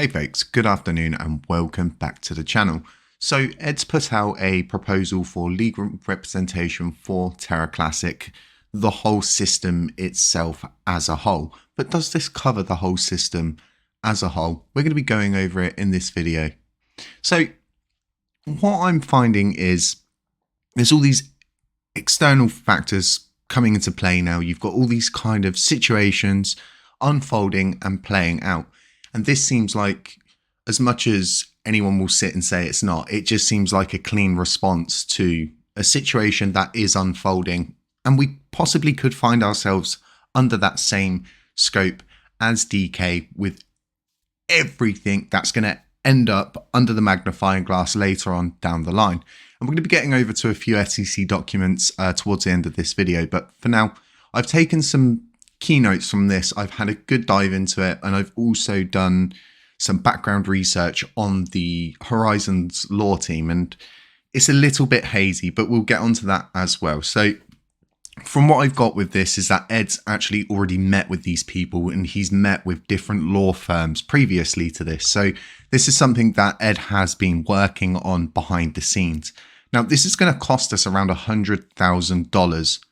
Hey folks, good afternoon and welcome back to the channel. So Ed's put out a proposal for legal representation for Terra Classic, the whole system itself as a whole. But does this cover the whole system as a whole? We're going to be going over it in this video. So what I'm finding is there's all these external factors coming into play now. You've got all these kind of situations unfolding and playing out. And this seems like, as much as anyone will sit and say it's not, it just seems like a clean response to a situation that is unfolding. And we possibly could find ourselves under that same scope as DK with everything that's going to end up under the magnifying glass later on down the line. And we're going to be getting over to a few SEC documents towards the end of this video. But for now, I've taken some keynotes from this. I've had a good dive into it, and I've also done some background research on the Horizons law team, and it's a little bit hazy, but we'll get onto that as well. So from what I've got with this is that Ed's actually already met with these people, and he's met with different law firms previously to this. So this is something that Ed has been working on behind the scenes. Now, this is going to cost us around $100,000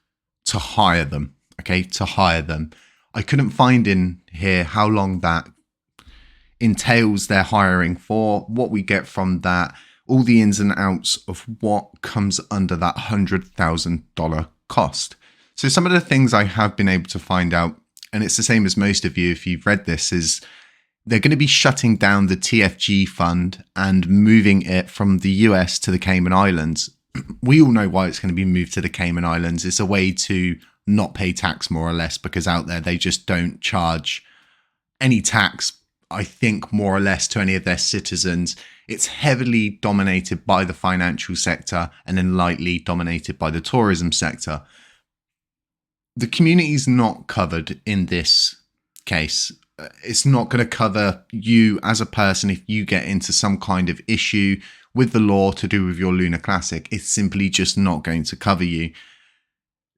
to hire them. Okay, to hire them. I couldn't find in here how long that entails their hiring for, what we get from that, all the ins and outs of what comes under that $100,000 cost. So some of the things I have been able to find out, and it's the same as most of you if you've read this, is they're going to be shutting down the TFG fund and moving it from the US to the Cayman Islands. We all know why it's going to be moved to the Cayman Islands. It's a way to not pay tax, more or less, because out there they just don't charge any tax, I think, more or less, to any of their citizens. It's heavily dominated by the financial sector and then lightly dominated by the tourism sector. The community is not covered in this case. It's not going to cover you as a person if you get into some kind of issue with the law to do with your Lunar Classic. It's simply just not going to cover you.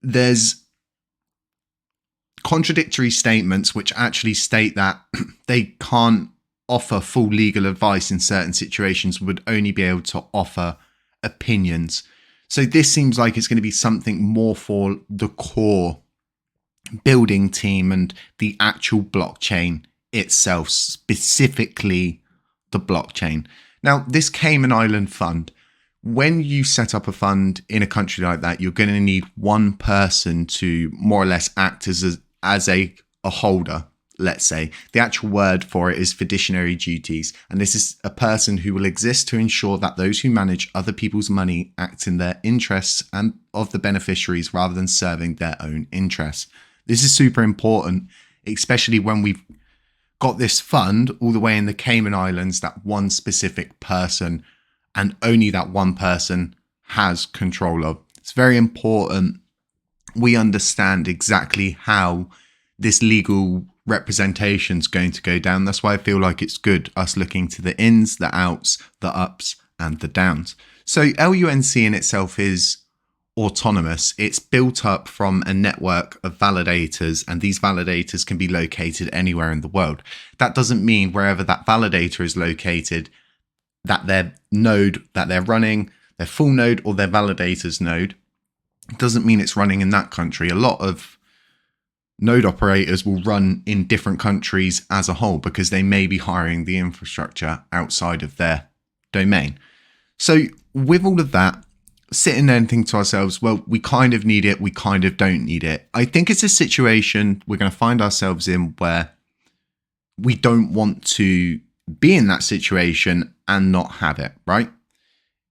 There's contradictory statements which actually state that they can't offer full legal advice in certain situations, would only be able to offer opinions. So this seems like it's going to be something more for the core building team and the actual blockchain itself, specifically the blockchain. Now, this Cayman Island fund, when you set up a fund in a country like that, you're going to need one person to more or less act as a holder, let's say. The actual word for it is fiduciary duties. And this is a person who will exist to ensure that those who manage other people's money act in their interests and of the beneficiaries rather than serving their own interests. This is super important, especially when we've got this fund all the way in the Cayman Islands that one specific person and only that one person has control of. It's very important we understand exactly how this legal representation is going to go down. That's why I feel like it's good us looking to the ins, the outs, the ups and the downs. So LUNC in itself is autonomous. It's built up from a network of validators, and these validators can be located anywhere in the world. That doesn't mean wherever that validator is located, that their node that they're running, their full node or their validator's node, doesn't mean it's running in that country. A lot of node operators will run in different countries as a whole because they may be hiring the infrastructure outside of their domain. So with all of that, sitting there and thinking to ourselves, well, we kind of need it, we kind of don't need it. I think it's a situation we're going to find ourselves in where we don't want to be in that situation and not have it, right?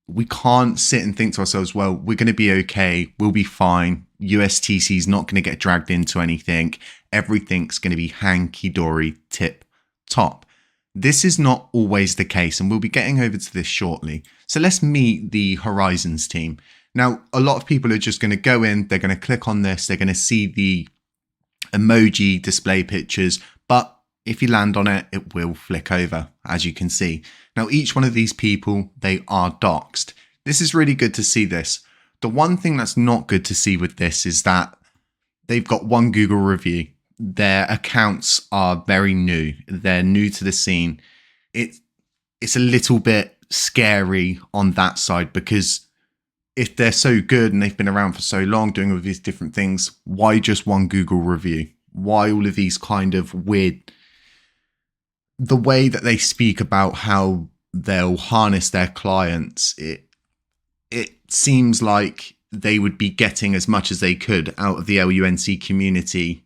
We can't sit and think to ourselves, well, we're going to be okay, we'll be fine, USTC is not going to get dragged into anything, everything's going to be hanky-dory, tip-top. This is not always the case, and we'll be getting over to this shortly. So let's meet the Horizons team. Now, a lot of people are just going to go in, they're going to click on this, they're going to see the emoji display pictures, but if you land on it, it will flick over, as you can see. Now, each one of these people, they are doxed. This is really good to see this. The one thing that's not good to see with this is that they've got one Google review. Their accounts are very new. They're new to the scene. it's a little bit scary on that side, because if they're so good and they've been around for so long doing all these different things, why just one Google review? Why all of these kind of weird, the way that they speak about how they'll harness their clients, it seems like they would be getting as much as they could out of the LUNC community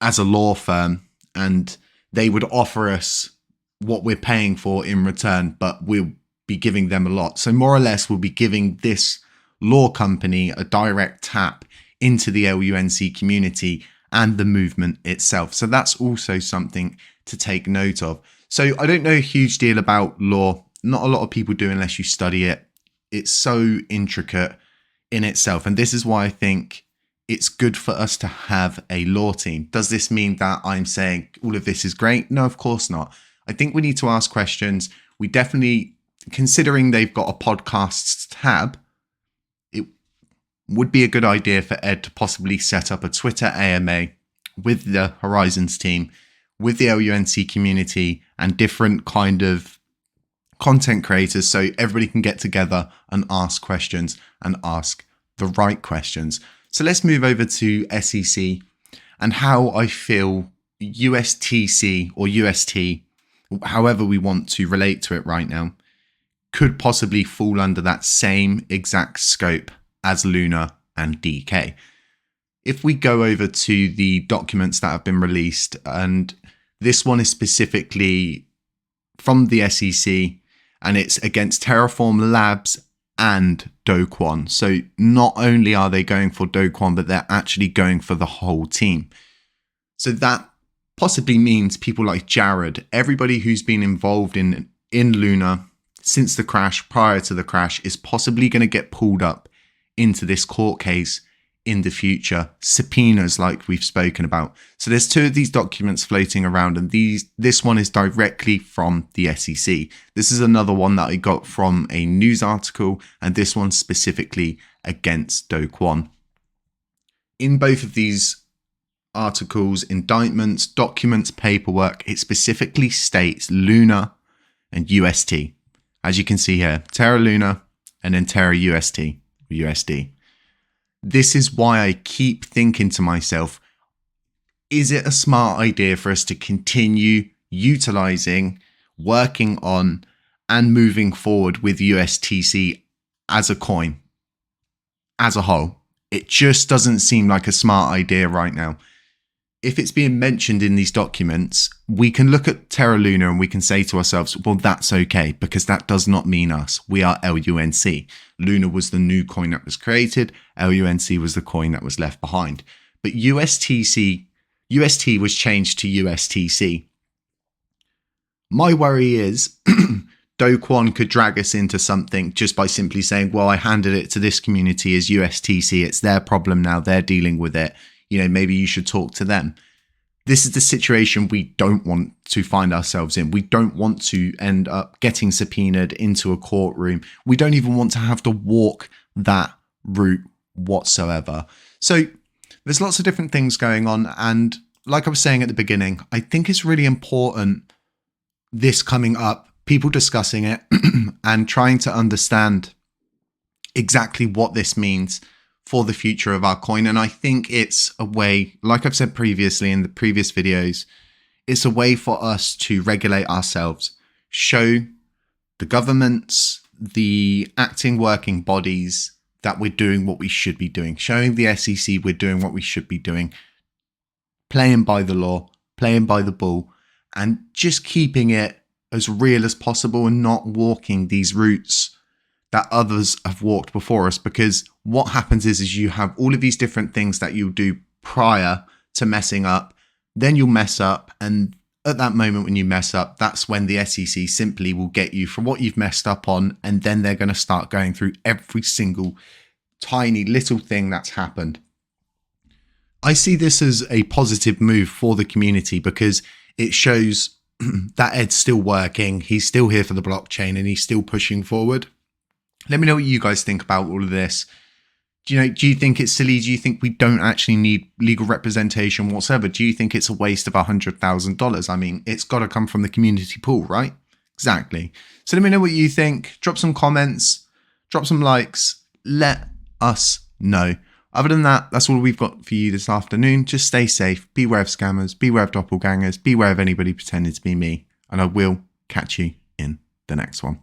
as a law firm, and they would offer us what we're paying for in return, but we'll be giving them a lot. So more or less, we'll be giving this law company a direct tap into the LUNC community and the movement itself. So that's also something to take note of. So I don't know a huge deal about law. Not a lot of people do unless you study it. It's so intricate in itself. And this is why I think it's good for us to have a law team. Does this mean that I'm saying all of this is great? No, of course not. I think we need to ask questions. We definitely, considering they've got a podcasts tab, it would be a good idea for Ed to possibly set up a Twitter AMA with the Horizons team, with the LUNC community, and different kind of content creators, so everybody can get together and ask questions and ask the right questions. So let's move over to SEC and how I feel USTC or UST, however we want to relate to it right now, could possibly fall under that same exact scope as Luna and DK. If we go over to the documents that have been released, and this one is specifically from the SEC, and it's against Terraform Labs and Do Kwon. So not only are they going for Do Kwon, but they're actually going for the whole team. So that possibly means people like Jared, everybody who's been involved in Luna since the crash, prior to the crash, is possibly going to get pulled up into this court case in the future, subpoenas like we've spoken about. So there's two of these documents floating around, and this one is directly from the SEC. This is another one that I got from a news article, and this one specifically against Do Kwon. In both of these articles, indictments, documents, paperwork, it specifically states Luna and UST. As you can see here, Terra Luna and then Terra UST, USD. This is why I keep thinking to myself, is it a smart idea for us to continue utilizing, working on, and moving forward with USTC as a coin, as a whole? It just doesn't seem like a smart idea right now. If it's being mentioned in these documents, we can look at Terra Luna and we can say to ourselves, well, that's okay, because that does not mean us. We are LUNC. Luna was the new coin that was created. LUNC was the coin that was left behind. But UST was changed to USTC. My worry is Do Kwon could drag us into something just by simply saying, well, I handed it to this community as USTC. It's their problem now. They're dealing with it. You know, maybe you should talk to them. This is the situation we don't want to find ourselves in. We don't want to end up getting subpoenaed into a courtroom. We don't even want to have to walk that route whatsoever. So there's lots of different things going on. And like I was saying at the beginning, I think it's really important this coming up, people discussing it and trying to understand exactly what this means for the future of our coin. And I think it's a way, like I've said previously in the previous videos, it's a way for us to regulate ourselves, show the governments, the acting working bodies that we're doing what we should be doing, showing the SEC we're doing what we should be doing, playing by the law, playing by the ball, and just keeping it as real as possible and not walking these routes that others have walked before us. Because what happens is you have all of these different things that you'll do prior to messing up, then you'll mess up, and at that moment when you mess up, that's when the SEC simply will get you for what you've messed up on, and then they're going to start going through every single tiny little thing that's happened. I see this as a positive move for the community because it shows that Ed's still working, he's still here for the blockchain, and he's still pushing forward. Let me know what you guys think about all of this. Do you think it's silly? Do you think we don't actually need legal representation whatsoever? Do you think it's a waste of $100,000? I mean, it's got to come from the community pool, right? Exactly. So let me know what you think. Drop some comments, drop some likes. Let us know. Other than that, that's all we've got for you this afternoon. Just stay safe. Beware of scammers. Beware of doppelgangers. Beware of anybody pretending to be me. And I will catch you in the next one.